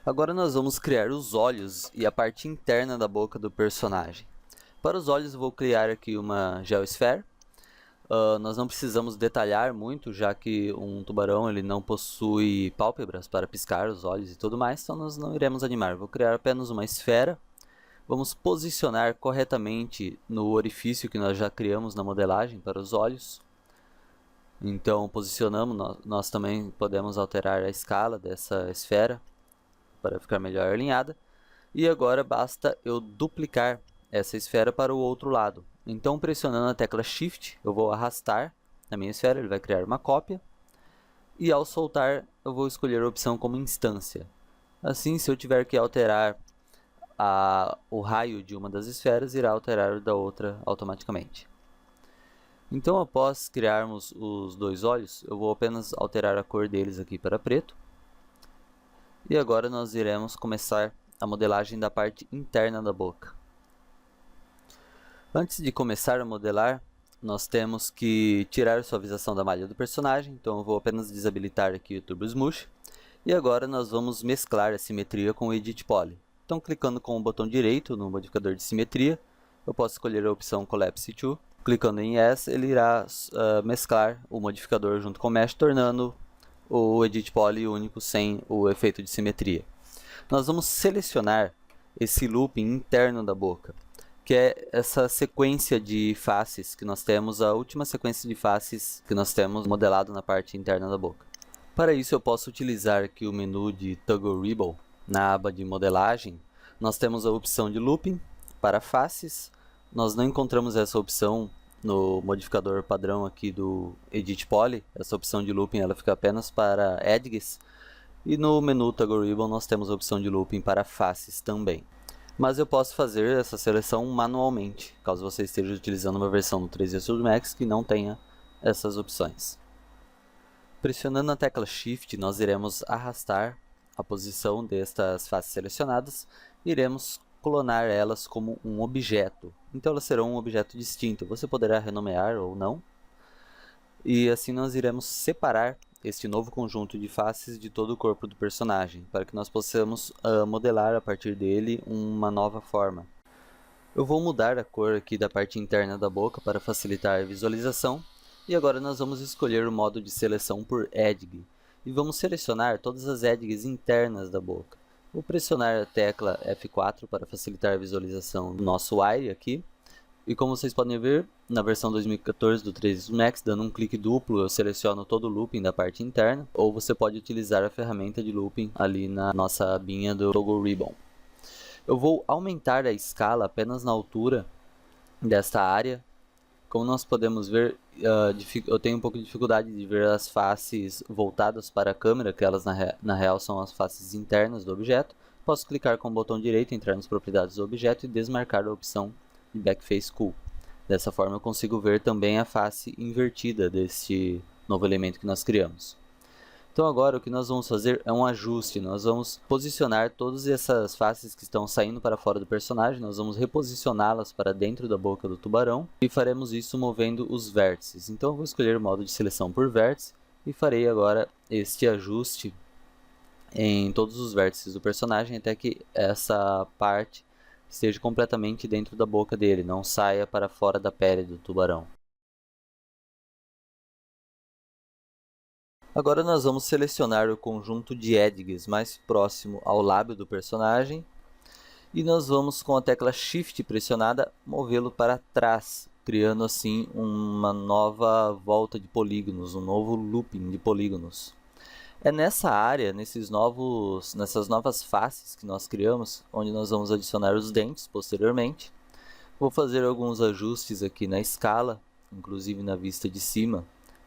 Agora nós vamos criar os olhos e a parte interna da boca do personagem. Para os olhos eu vou criar aqui uma Geosphere. Nós não precisamos detalhar muito, já que um tubarão ele não possui pálpebras para piscar os olhos e tudo mais, então nós não iremos animar. Vou criar apenas uma esfera. Vamos posicionar corretamente no orifício que nós já criamos na modelagem para os olhos. Então posicionamos, nós também podemos alterar a escala dessa esfera para ficar melhor alinhada. E agora basta eu duplicar essa esfera para o outro lado. Então, pressionando a tecla Shift, eu vou arrastar a minha esfera, ele vai criar uma cópia. E ao soltar, eu vou escolher a opção como instância. Assim, se eu tiver que alterar o raio de uma das esferas, irá alterar o da outra automaticamente. Então, após criarmos os dois olhos, eu vou apenas alterar a cor deles aqui para preto. E agora nós iremos começar a modelagem da parte interna da boca. Antes de começar a modelar, nós temos que tirar a suavização da malha do personagem, então eu vou apenas desabilitar aqui o Turbo Smooth. E agora nós vamos mesclar a simetria com o Edit Poly. Então, clicando com o botão direito no modificador de simetria, eu posso escolher a opção Collapse To. Clicando em Yes, ele irá mesclar o modificador junto com o Mesh, tornando o Edit Poly único sem o efeito de simetria. Nós vamos selecionar esse looping interno da boca, que é essa sequência de faces que nós temos, a última sequência de faces que nós temos modelado na parte interna da boca. Para isso eu posso utilizar aqui o menu de Toggle Ribbon. Na aba de modelagem, nós temos a opção de looping para faces. Nós não encontramos essa opção no modificador padrão aqui do Edit Poly. Essa opção de looping ela fica apenas para edges. E no menu Toggle Ribbon nós temos a opção de looping para faces também. Mas eu posso fazer essa seleção manualmente, caso você esteja utilizando uma versão do 3ds Studio Max que não tenha essas opções. Pressionando a tecla Shift, nós iremos arrastar a posição destas faces selecionadas e iremos clonar elas como um objeto. Então elas serão um objeto distinto, você poderá renomear ou não. E assim nós iremos separar este novo conjunto de faces de todo o corpo do personagem, para que nós possamos modelar a partir dele uma nova forma. Eu vou mudar a cor aqui da parte interna da boca para facilitar a visualização, e agora nós vamos escolher o modo de seleção por Edge, e vamos selecionar todas as edges internas da boca. Vou pressionar a tecla F4 para facilitar a visualização do nosso Wire aqui. E como vocês podem ver, na versão 2014 do 3ds Max, dando um clique duplo, eu seleciono todo o looping da parte interna, ou você pode utilizar a ferramenta de looping ali na nossa abinha do Toggle Ribbon. Eu vou aumentar a escala apenas na altura desta área. Como nós podemos ver, eu tenho um pouco de dificuldade de ver as faces voltadas para a câmera, que elas na real são as faces internas do objeto. Posso clicar com o botão direito, entrar nas propriedades do objeto e desmarcar a opção de Backface Cool. Dessa forma eu consigo ver também a face invertida deste novo elemento que nós criamos. Então agora o que nós vamos fazer é um ajuste, nós vamos posicionar todas essas faces que estão saindo para fora do personagem, nós vamos reposicioná-las para dentro da boca do tubarão e faremos isso movendo os vértices. Então eu vou escolher o modo de seleção por vértice e farei agora este ajuste em todos os vértices do personagem até que essa parte esteja completamente dentro da boca dele, não saia para fora da pele do tubarão. Agora nós vamos selecionar o conjunto de edges mais próximo ao lábio do personagem e nós vamos, com a tecla Shift pressionada, movê-lo para trás, criando assim uma nova volta de polígonos, um novo looping de polígonos. É nessa área, nessas novas faces que nós criamos, onde nós vamos adicionar os dentes posteriormente. Vou fazer alguns ajustes aqui na escala, inclusive na vista de cima.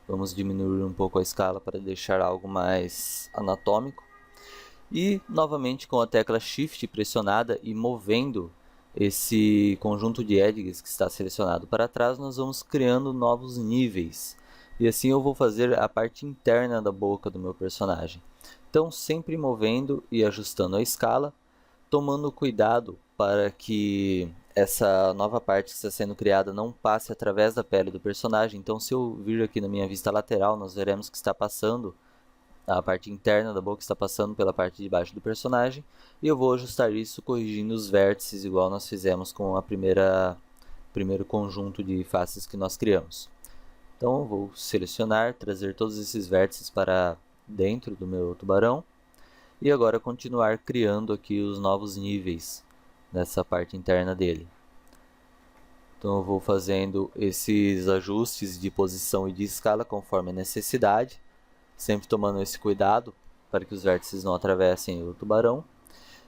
Vamos diminuir um pouco a escala para deixar algo mais anatômico. E novamente com a tecla Shift pressionada e movendo esse conjunto de edges que está selecionado para trás, nós vamos criando novos níveis. E assim eu vou fazer a parte interna da boca do meu personagem. Então sempre movendo e ajustando a escala, tomando cuidado para que essa nova parte que está sendo criada não passe através da pele do personagem. Então se eu vir aqui na minha vista lateral, nós veremos que está passando a parte interna da boca está passando pela parte de baixo do personagem, e eu vou ajustar isso corrigindo os vértices, igual nós fizemos com a primeiro conjunto de faces que nós criamos. Então eu vou selecionar, trazer todos esses vértices para dentro do meu tubarão, e agora continuar criando aqui os novos níveis nessa parte interna dele. Então eu vou fazendo esses ajustes de posição e de escala conforme a necessidade, sempre tomando esse cuidado para que os vértices não atravessem o tubarão.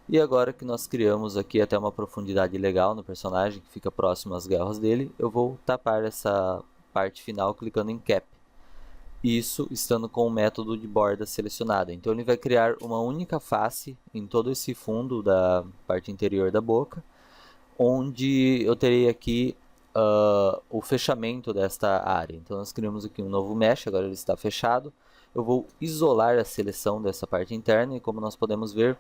E agora que nós criamos aqui até uma profundidade legal no personagem, que fica próximo às garras dele, eu vou tapar essa parte final clicando em Cap. Isso estando com o método de borda selecionada. Então ele vai criar uma única face em todo esse fundo da parte interior da boca, onde eu terei aqui o fechamento desta área. Então nós criamos aqui um novo mesh, agora ele está fechado. Eu vou isolar a seleção dessa parte interna e, como nós podemos ver,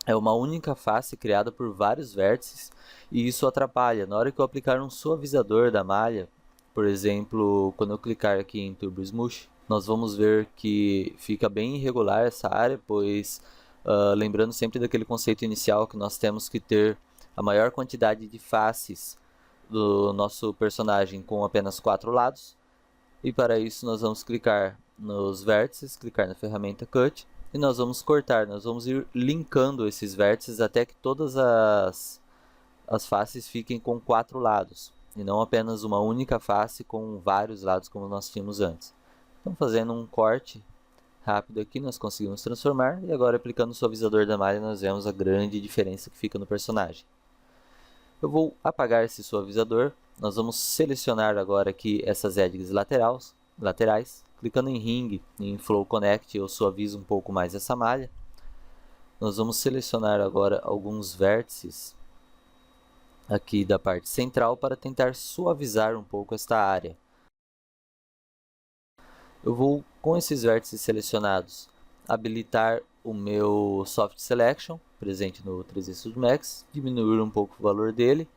é uma única face criada por vários vértices, e isso atrapalha. Na hora que eu aplicar um suavizador da malha, por exemplo, quando eu clicar aqui em Turbo Smooth, nós vamos ver que fica bem irregular essa área, pois lembrando sempre daquele conceito inicial que nós temos que ter a maior quantidade de faces do nosso personagem com apenas 4 lados, e para isso nós vamos clicar nos vértices, clicar na ferramenta Cut, e nós vamos cortar, nós vamos ir linkando esses vértices até que todas as faces fiquem com 4 lados, e não apenas uma única face com vários lados como nós tínhamos antes. Então, fazendo um corte rápido aqui, nós conseguimos transformar, e agora aplicando o suavizador da malha nós vemos a grande diferença que fica no personagem. Eu vou apagar esse suavizador, nós vamos selecionar agora aqui essas edges laterais, clicando em Ring, em Flow Connect, eu suavizo um pouco mais essa malha. Nós vamos selecionar agora alguns vértices aqui da parte central para tentar suavizar um pouco esta área. Eu vou, com esses vértices selecionados, habilitar o meu Soft Selection, presente no 3D Studio Max, diminuir um pouco o valor dele,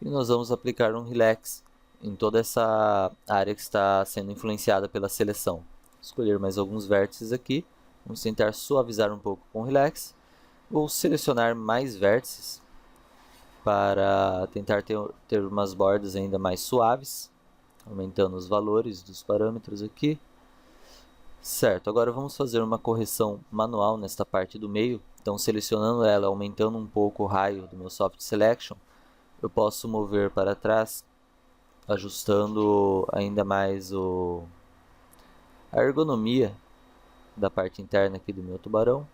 e nós vamos aplicar um Relax em toda essa área que está sendo influenciada pela seleção. Escolher mais alguns vértices aqui, vamos tentar suavizar um pouco com o Relax. Vou selecionar mais vértices para tentar ter umas bordas ainda mais suaves, aumentando os valores dos parâmetros aqui. Certo, agora vamos fazer uma correção manual nesta parte do meio. Então, selecionando ela, aumentando um pouco o raio do meu Soft Selection, eu posso mover para trás, ajustando ainda mais a ergonomia da parte interna aqui do meu tubarão.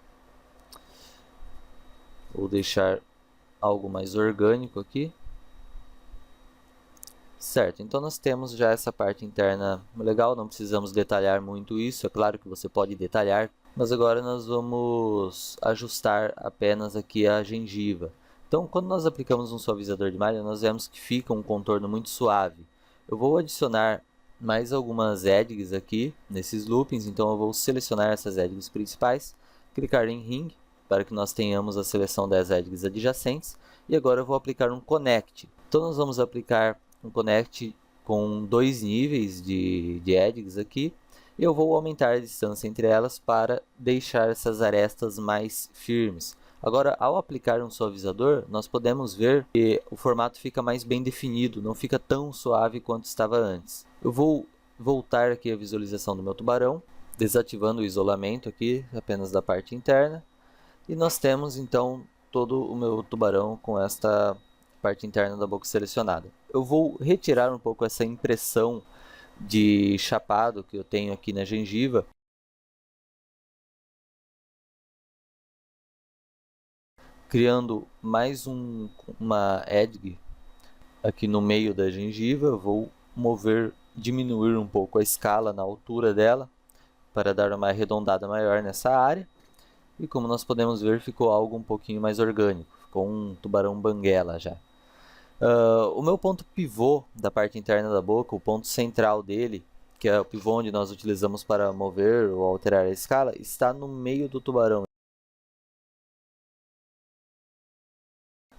Vou deixar algo mais orgânico aqui. Certo, então nós temos já essa parte interna legal, não precisamos detalhar muito isso, é claro que você pode detalhar, mas agora nós vamos ajustar apenas aqui a gengiva. Então, quando nós aplicamos um suavizador de malha, nós vemos que fica um contorno muito suave. Eu vou adicionar mais algumas edges aqui nesses loopings, então eu vou selecionar essas edges principais, clicar em Ring para que nós tenhamos a seleção das edges adjacentes, e agora eu vou aplicar um Connect. Então nós vamos aplicar um Connect com 2 níveis de edges aqui, e eu vou aumentar a distância entre elas para deixar essas arestas mais firmes. Agora, ao aplicar um suavizador, nós podemos ver que o formato fica mais bem definido, não fica tão suave quanto estava antes. Eu vou voltar aqui a visualização do meu tubarão, desativando o isolamento aqui, apenas da parte interna. E nós temos então todo o meu tubarão com esta parte interna da boca selecionada. Eu vou retirar um pouco essa impressão de chapado que eu tenho aqui na gengiva, criando mais uma edge aqui no meio da gengiva. Vou diminuir um pouco a escala na altura dela para dar uma arredondada maior nessa área. E como nós podemos ver, ficou algo um pouquinho mais orgânico, ficou um tubarão banguela já. O meu ponto pivô da parte interna da boca, o ponto central dele, que é o pivô onde nós utilizamos para mover ou alterar a escala, está no meio do tubarão.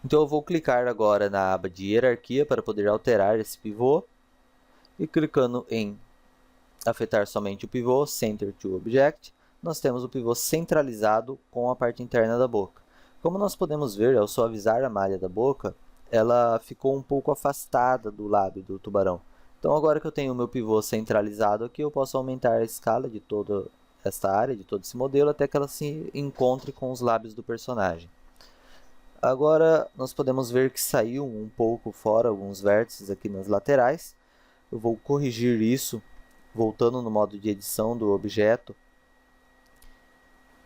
Então eu vou clicar agora na aba de hierarquia para poder alterar esse pivô, e clicando em afetar somente o pivô, Center to Object, nós temos o pivô centralizado com a parte interna da boca. Como nós podemos ver, ao suavizar a malha da boca, ela ficou um pouco afastada do lábio do tubarão. Então, agora que eu tenho o meu pivô centralizado aqui, eu posso aumentar a escala de toda esta área, de todo esse modelo, até que ela se encontre com os lábios do personagem. Agora, nós podemos ver que saiu um pouco fora alguns vértices aqui nas laterais. Eu vou corrigir isso, voltando no modo de edição do objeto.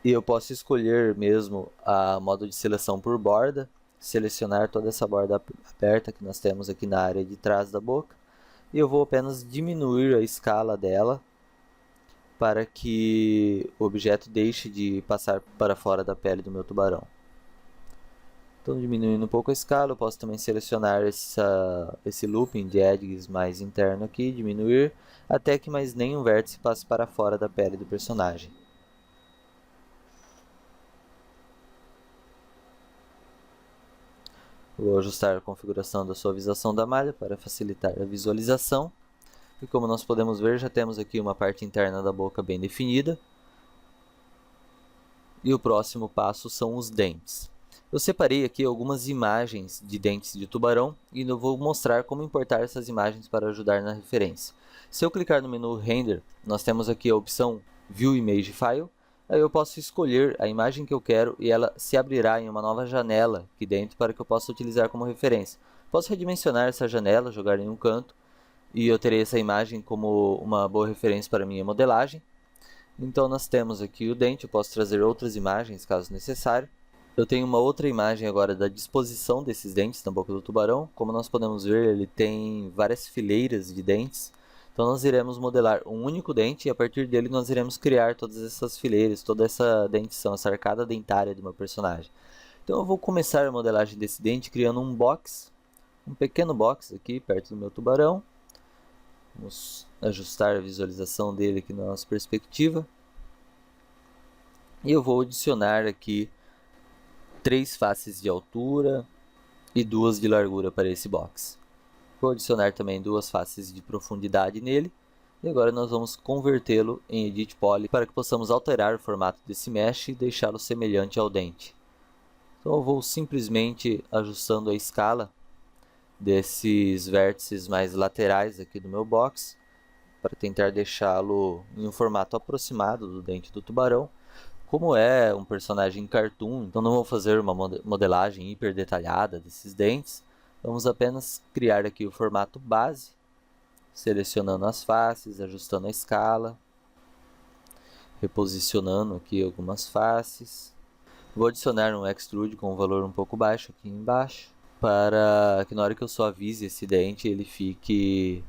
E eu posso escolher mesmo a modo de seleção por borda, selecionar toda essa borda aberta que nós temos aqui na área de trás da boca. E eu vou apenas diminuir a escala dela para que o objeto deixe de passar para fora da pele do meu tubarão. Então, diminuindo um pouco a escala, eu posso também selecionar esse looping de edges mais interno aqui, diminuir, até que mais nenhum vértice passe para fora da pele do personagem. Vou ajustar a configuração da suavização da malha para facilitar a visualização. E como nós podemos ver, já temos aqui uma parte interna da boca bem definida. E o próximo passo são os dentes. Eu separei aqui algumas imagens de dentes de tubarão e eu vou mostrar como importar essas imagens para ajudar na referência. Se eu clicar no menu Render, nós temos aqui a opção View Image File. Aí eu posso escolher a imagem que eu quero e ela se abrirá em uma nova janela aqui dentro para que eu possa utilizar como referência. Posso redimensionar essa janela, jogar em um canto e eu terei essa imagem como uma boa referência para a minha modelagem. Então nós temos aqui o dente, eu posso trazer outras imagens caso necessário. Eu tenho uma outra imagem agora da disposição desses dentes na boca do tubarão. Como nós podemos ver, ele tem várias fileiras de dentes. Então nós iremos modelar um único dente e a partir dele nós iremos criar todas essas fileiras, toda essa dentição, essa arcada dentária do meu personagem. Então eu vou começar a modelagem desse dente criando um box, um pequeno box aqui perto do meu tubarão. Vamos ajustar a visualização dele aqui na nossa perspectiva. E eu vou adicionar aqui 3 faces de altura e 2 de largura para esse box. Vou adicionar também 2 faces de profundidade nele. E agora nós vamos convertê-lo em Edit Poly para que possamos alterar o formato desse mesh e deixá-lo semelhante ao dente. Então eu vou simplesmente ajustando a escala desses vértices mais laterais aqui do meu box para tentar deixá-lo em um formato aproximado do dente do tubarão. Como é um personagem cartoon, então não vou fazer uma modelagem hiper detalhada desses dentes. Vamos apenas criar aqui o formato base, selecionando as faces, ajustando a escala, reposicionando aqui algumas faces. Vou adicionar um extrude com um valor um pouco baixo aqui embaixo, para que na hora que eu suavize esse dente ele fique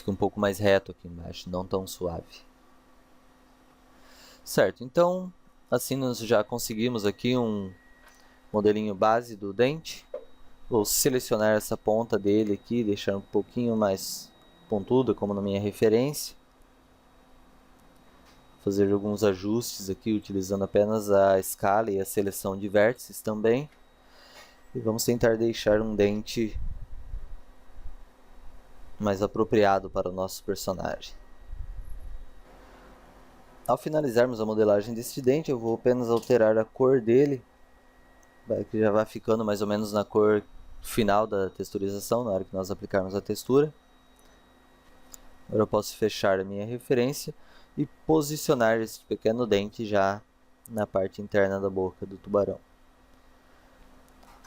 um pouco mais reto aqui embaixo, não tão suave. Certo, então assim nós já conseguimos aqui um modelinho base do dente. Vou selecionar essa ponta dele aqui, deixar um pouquinho mais pontuda como na minha referência. Fazer alguns ajustes aqui utilizando apenas a escala e a seleção de vértices também. E vamos tentar deixar um dente mais apropriado para o nosso personagem. Ao finalizarmos a modelagem deste dente, eu vou apenas alterar a cor dele, que já vai ficando mais ou menos na cor final da texturização, na hora que nós aplicarmos a textura. Agora eu posso fechar a minha referência e posicionar esse pequeno dente já na parte interna da boca do tubarão.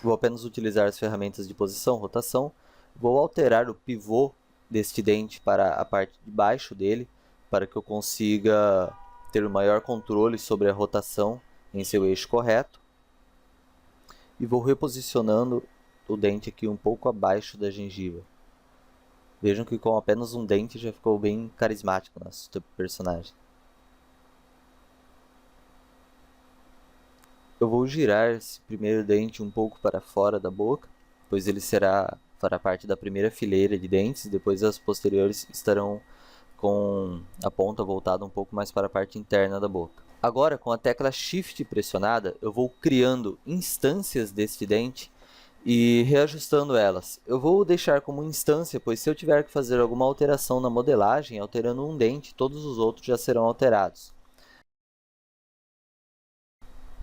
Vou apenas utilizar as ferramentas de posição, rotação. Vou alterar o pivô deste dente para a parte de baixo dele, para que eu consiga ter o maior controle sobre a rotação em seu eixo correto. E vou reposicionando o dente aqui um pouco abaixo da gengiva. Vejam que com apenas um dente já ficou bem carismático nosso personagem. Eu vou girar esse primeiro dente um pouco para fora da boca, pois ele fará parte da primeira fileira de dentes, e depois as posteriores estarão com a ponta voltada um pouco mais para a parte interna da boca. Agora, com a tecla Shift pressionada, eu vou criando instâncias deste dente e reajustando elas. Eu vou deixar como instância, pois se eu tiver que fazer alguma alteração na modelagem, alterando um dente, todos os outros já serão alterados.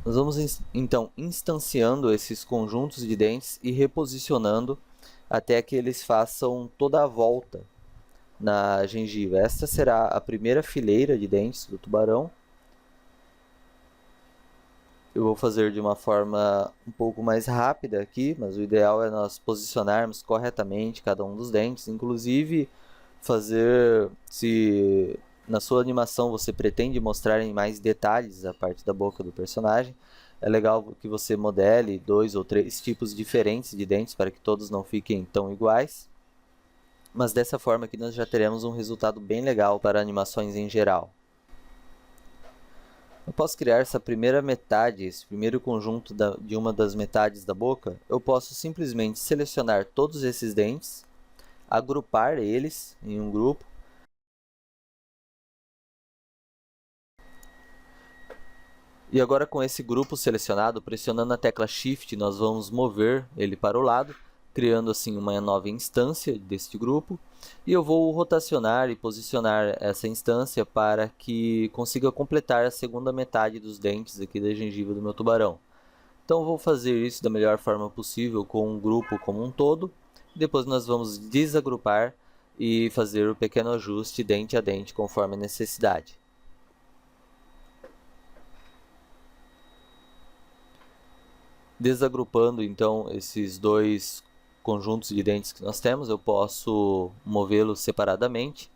Nós vamos então instanciando esses conjuntos de dentes e reposicionando até que eles façam toda a volta na gengiva. Esta será a primeira fileira de dentes do tubarão. Eu vou fazer de uma forma um pouco mais rápida aqui, mas o ideal é nós posicionarmos corretamente cada um dos dentes, inclusive fazer, se na sua animação você pretende mostrar em mais detalhes a parte da boca do personagem, é legal que você modele 2 ou 3 tipos diferentes de dentes para que todos não fiquem tão iguais. Mas dessa forma aqui nós já teremos um resultado bem legal para animações em geral. Após criar essa primeira metade, esse primeiro conjunto de uma das metades da boca, eu posso simplesmente selecionar todos esses dentes, agrupar eles em um grupo, e agora com esse grupo selecionado, pressionando a tecla Shift, nós vamos mover ele para o lado, criando assim uma nova instância deste grupo, e eu vou rotacionar e posicionar essa instância para que consiga completar a segunda metade dos dentes aqui da gengiva do meu tubarão. Então eu vou fazer isso da melhor forma possível com o grupo como um todo, depois nós vamos desagrupar e fazer o pequeno ajuste dente a dente conforme a necessidade. Desagrupando então esses dois conjuntos de dentes que nós temos, eu posso movê-los separadamente,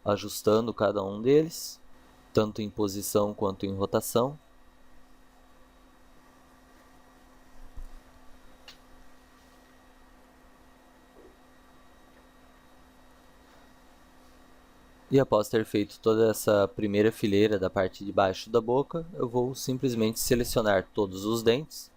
ajustando cada um deles, tanto em posição quanto em rotação. E após ter feito toda essa primeira fileira da parte de baixo da boca, eu vou simplesmente selecionar todos os dentes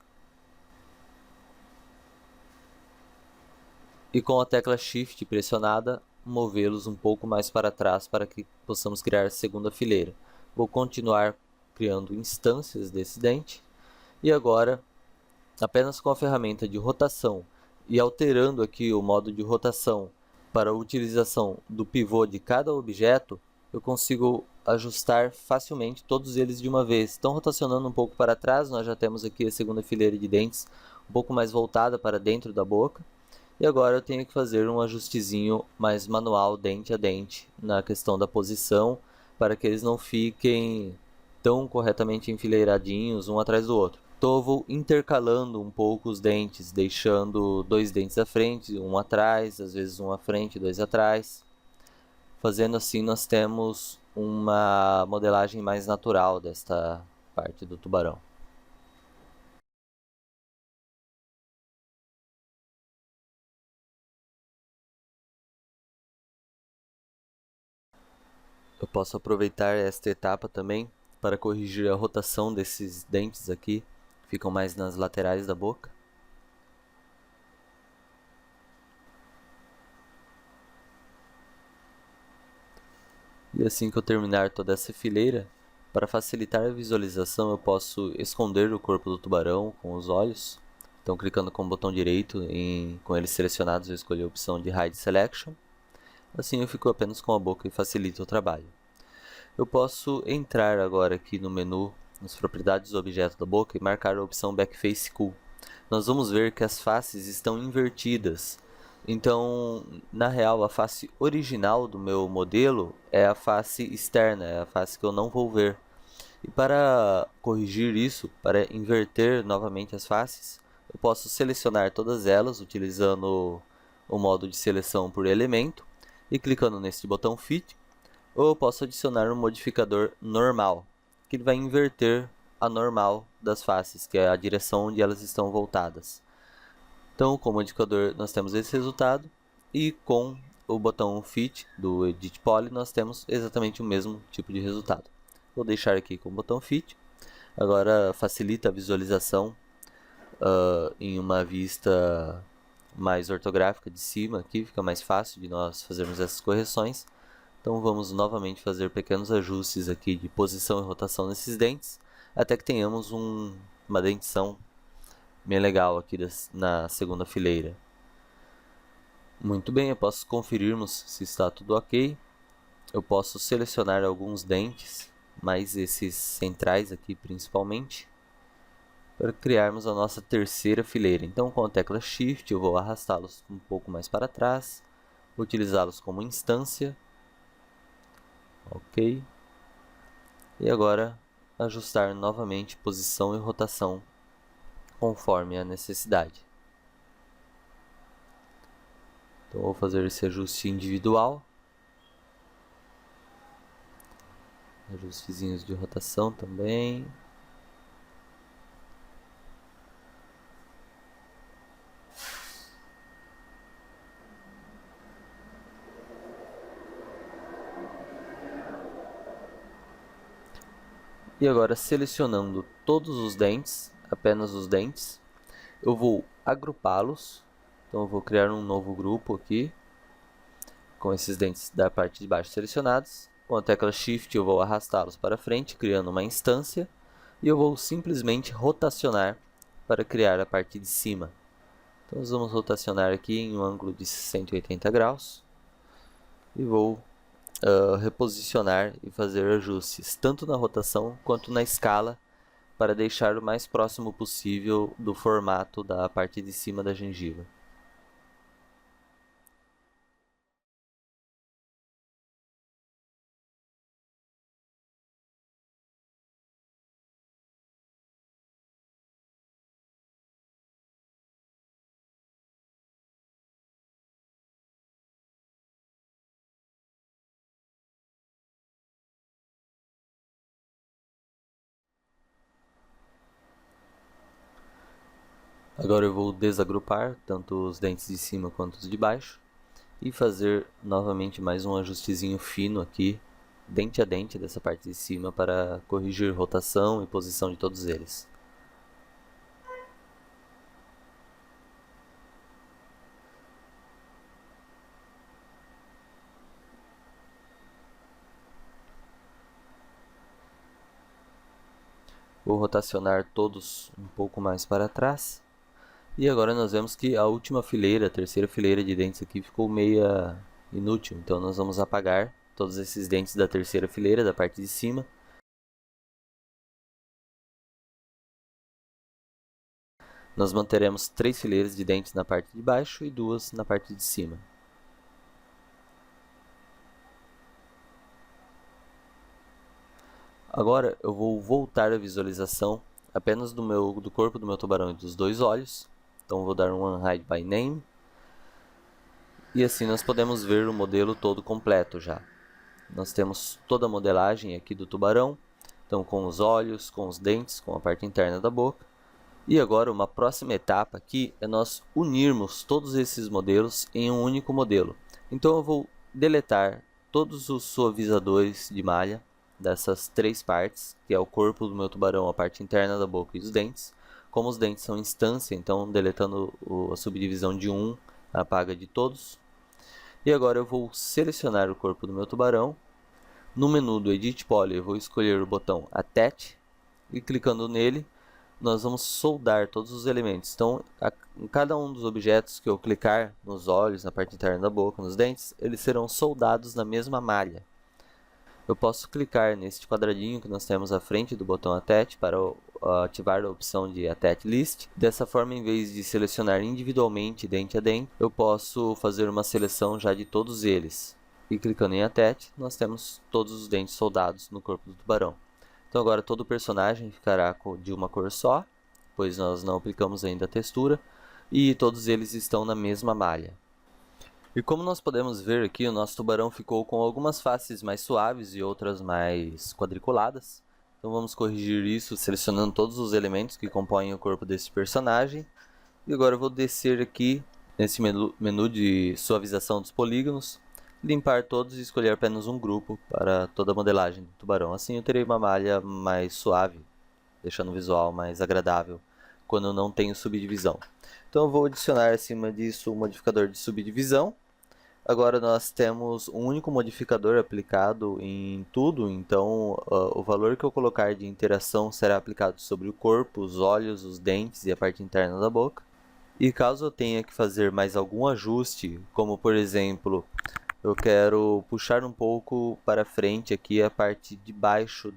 e com a tecla Shift pressionada, movê-los um pouco mais para trás para que possamos criar a segunda fileira. Vou continuar criando instâncias desse dente e agora, apenas com a ferramenta de rotação e alterando aqui o modo de rotação para a utilização do pivô de cada objeto, eu consigo ajustar facilmente todos eles de uma vez. Então, rotacionando um pouco para trás, nós já temos aqui a segunda fileira de dentes um pouco mais voltada para dentro da boca. E agora eu tenho que fazer um ajustezinho mais manual, dente a dente, na questão da posição, para que eles não fiquem tão corretamente enfileiradinhos um atrás do outro. Então eu vou intercalando um pouco os dentes, deixando 2 dentes à frente, um atrás, às vezes um à frente, 2 atrás. Fazendo assim, nós temos uma modelagem mais natural desta parte do tubarão. Eu posso aproveitar esta etapa também para corrigir a rotação desses dentes aqui, que ficam mais nas laterais da boca. E assim que eu terminar toda essa fileira, para facilitar a visualização eu posso esconder o corpo do tubarão com os olhos. Então clicando com o botão direito, com eles selecionados eu escolho a opção de Hide Selection. Assim eu fico apenas com a boca e facilita o trabalho. Eu posso entrar agora aqui no menu, nas propriedades do objeto da boca e marcar a opção Backface Cool. Nós vamos ver que as faces estão invertidas. Então, na real, a face original do meu modelo é a face externa, é a face que eu não vou ver. E para corrigir isso, para inverter novamente as faces, eu posso selecionar todas elas utilizando o modo de seleção por elemento e clicando neste botão Fit, ou eu posso adicionar um modificador normal, que ele vai inverter a normal das faces, que é a direção onde elas estão voltadas. Então, com o modificador nós temos esse resultado, e com o botão Fit do Edit Poly nós temos exatamente o mesmo tipo de resultado. Vou deixar aqui com o botão Fit. Agora facilita a visualização em uma vista mais ortográfica de cima, aqui fica mais fácil de nós fazermos essas correções. Então vamos novamente fazer pequenos ajustes aqui de posição e rotação nesses dentes, até que tenhamos uma dentição bem legal aqui na segunda fileira. Muito bem, eu posso conferirmos se está tudo ok. Eu posso selecionar alguns dentes, mais esses centrais aqui principalmente. para criarmos a nossa terceira fileira. Então, com a tecla Shift, eu vou arrastá-los um pouco mais para trás, utilizá-los como instância. Ok. E agora, ajustar novamente posição e rotação conforme a necessidade. Então, vou fazer esse ajuste individual. Ajustezinhos de rotação também. E agora, selecionando todos os dentes, apenas os dentes, eu vou agrupá-los. Então, eu vou criar um novo grupo aqui, com esses dentes da parte de baixo selecionados. Com a tecla Shift, eu vou arrastá-los para frente, criando uma instância. E eu vou simplesmente rotacionar para criar a parte de cima. Então, nós vamos rotacionar aqui em um ângulo de 180 graus. E vou reposicionar e fazer ajustes, tanto na rotação quanto na escala, para deixar o mais próximo possível do formato da parte de cima da gengiva. Agora eu vou desagrupar tanto os dentes de cima quanto os de baixo e fazer novamente mais um ajustezinho fino aqui, dente a dente dessa parte de cima, para corrigir rotação e posição de todos eles. Vou rotacionar todos um pouco mais para trás. E agora nós vemos que a última fileira, a terceira fileira de dentes aqui ficou meia inútil. Então nós vamos apagar todos esses dentes da terceira fileira, da parte de cima. Nós manteremos 3 fileiras de dentes na parte de baixo e 2 na parte de cima. Agora eu vou voltar a visualização apenas do corpo do meu tubarão e dos 2 olhos. Então vou dar um Unhide by Name. E assim nós podemos ver o modelo todo completo já. Nós temos toda a modelagem aqui do tubarão. Então com os olhos, com os dentes, com a parte interna da boca. E agora uma próxima etapa aqui é nós unirmos todos esses modelos em um único modelo. Então eu vou deletar todos os suavizadores de malha dessas 3 partes, que é o corpo do meu tubarão, a parte interna da boca e os dentes. Como os dentes são instância, então deletando a subdivisão de 1, apaga de todos. E agora eu vou selecionar o corpo do meu tubarão. No menu do Edit Poly eu vou escolher o botão Attach e clicando nele nós vamos soldar todos os elementos. Então, em cada um dos objetos que eu clicar, nos olhos, na parte interna da boca, nos dentes, eles serão soldados na mesma malha. Eu posso clicar neste quadradinho que nós temos à frente do botão Attach para ativar a opção de Attach List. Dessa forma, em vez de selecionar individualmente dente a dente, eu posso fazer uma seleção já de todos eles. E clicando em Attach, nós temos todos os dentes soldados no corpo do tubarão. Então agora todo o personagem ficará de uma cor só, pois nós não aplicamos ainda a textura, e todos eles estão na mesma malha. E como nós podemos ver aqui, o nosso tubarão ficou com algumas faces mais suaves e outras mais quadriculadas. Então vamos corrigir isso selecionando todos os elementos que compõem o corpo desse personagem. E agora eu vou descer aqui nesse menu de suavização dos polígonos, limpar todos e escolher apenas um grupo para toda a modelagem do tubarão. Assim eu terei uma malha mais suave, deixando o visual mais agradável quando eu não tenho subdivisão. Então eu vou adicionar acima disso um modificador de subdivisão. Agora nós temos um único modificador aplicado em tudo, então o valor que eu colocar de interação será aplicado sobre o corpo, os olhos, os dentes e a parte interna da boca. E caso eu tenha que fazer mais algum ajuste, como por exemplo, eu quero puxar um pouco para frente aqui a parte de baixo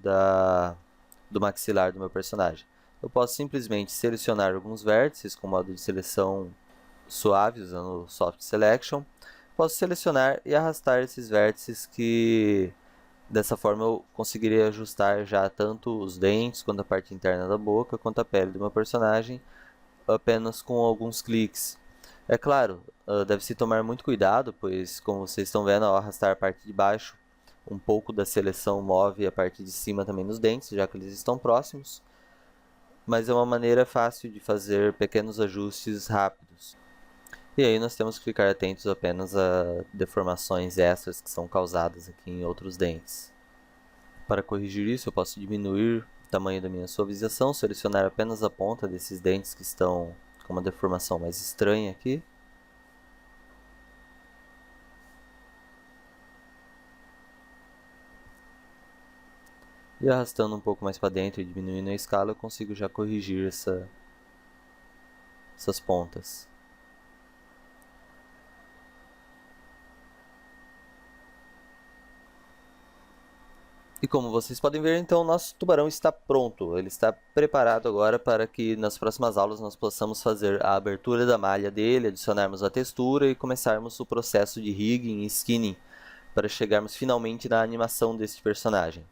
do maxilar do meu personagem. eu posso simplesmente selecionar alguns vértices com modo de seleção suave, usando o Soft Selection. Posso selecionar e arrastar esses vértices que, dessa forma, eu conseguiria ajustar já tanto os dentes, quanto a parte interna da boca, quanto a pele do meu personagem, apenas com alguns cliques. É claro, deve-se tomar muito cuidado, pois, como vocês estão vendo, ao arrastar a parte de baixo, um pouco da seleção move a parte de cima também nos dentes, já que eles estão próximos. Mas é uma maneira fácil de fazer pequenos ajustes rápidos. E aí nós temos que ficar atentos apenas a deformações extras que são causadas aqui em outros dentes. Para corrigir isso, eu posso diminuir o tamanho da minha suavização, selecionar apenas a ponta desses dentes que estão com uma deformação mais estranha aqui. E arrastando um pouco mais para dentro e diminuindo a escala, eu consigo já corrigir essas pontas. E como vocês podem ver, então, o nosso tubarão está pronto. Ele está preparado agora para que nas próximas aulas nós possamos fazer a abertura da malha dele, adicionarmos a textura e começarmos o processo de rigging e skinning para chegarmos finalmente na animação deste personagem.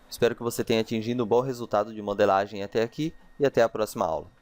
Espero que você tenha atingido um bom resultado de modelagem até aqui e até a próxima aula.